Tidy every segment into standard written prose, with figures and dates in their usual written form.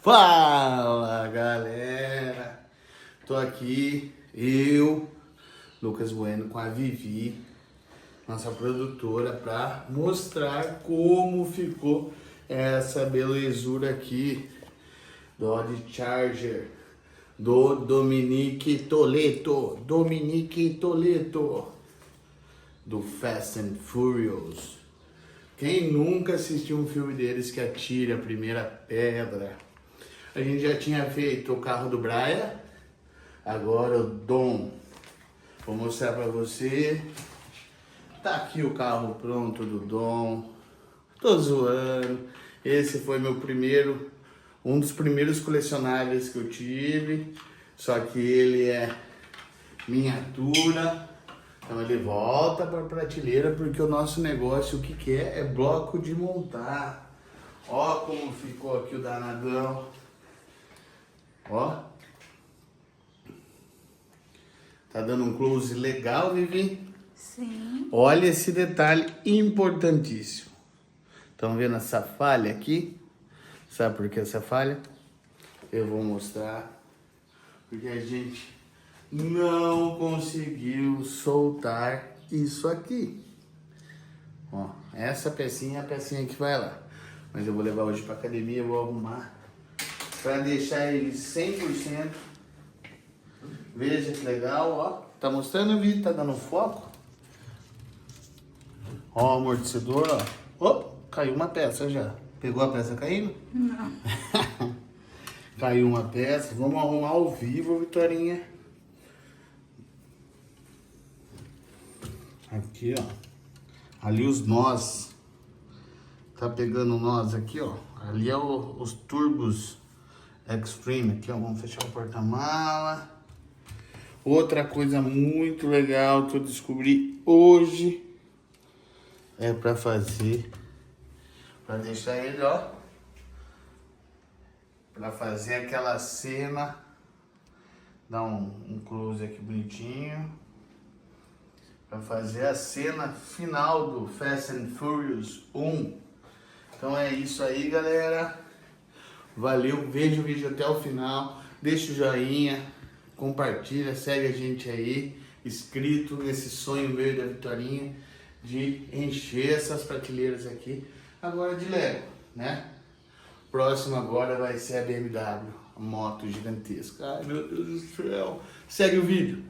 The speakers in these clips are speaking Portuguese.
Fala galera, tô aqui, eu, Lucas Bueno, com a Vivi, nossa produtora, para mostrar como ficou essa belezura aqui do Charger do Dominic Toretto, do Fast and Furious. Quem nunca assistiu um filme deles que atira a primeira pedra? A gente já tinha feito o carro do Brian, agora o Dom. Vou mostrar pra você. Tá aqui o carro pronto do Dom. Tô zoando. Esse foi meu primeiro, um dos primeiros colecionáveis que eu tive. Só que ele é miniatura. Então ele volta para a prateleira porque o nosso negócio, o que que é? É bloco de montar. Ó como ficou aqui o danadão. Ó. Tá dando um close legal, Vivi? Sim. Olha esse detalhe importantíssimo. Estão vendo essa falha aqui? Sabe por que essa falha? Eu vou mostrar. Porque a gente não conseguiu soltar isso aqui. Ó, essa pecinha é a pecinha que vai lá. Mas eu vou levar hoje pra academia, vou arrumar pra deixar ele 100%. Veja que legal, ó. Tá mostrando o vídeo, tá dando foco. Ó, o amortecedor, ó. Opa, caiu uma peça já. Pegou a peça caindo? Não. Caiu uma peça. Vamos arrumar ao vivo, Vitorinha. Aqui, ó. Ali os nós. Tá pegando nós aqui, ó. Ali é os turbos Extreme. Aqui, ó. Vamos fechar o porta-mala. Outra coisa muito legal que eu descobri hoje é pra fazer. Pra deixar ele, ó. Pra fazer aquela cena. Dar um close aqui bonitinho. Pra fazer a cena final do Fast and Furious 1. Então é isso aí, galera. Valeu, veja o vídeo até o final. Deixa o joinha, compartilha, segue a gente aí. Inscrito nesse sonho meu da Vitorinha de encher essas prateleiras aqui. Agora de Lego, né? Próximo agora vai ser a BMW, a moto gigantesca. Ai, meu Deus do céu. Segue o vídeo.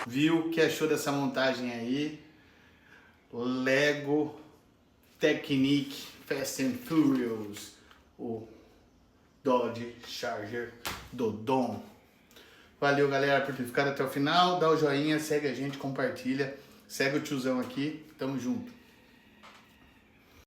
viu, o que achou dessa montagem aí. Lego Technic Fast and Furious, o Dodge Charger do Dom. Valeu, galera, por ter ficado até o final. Dá o joinha, segue a gente, compartilha. Segue o tiozão aqui. Tamo junto.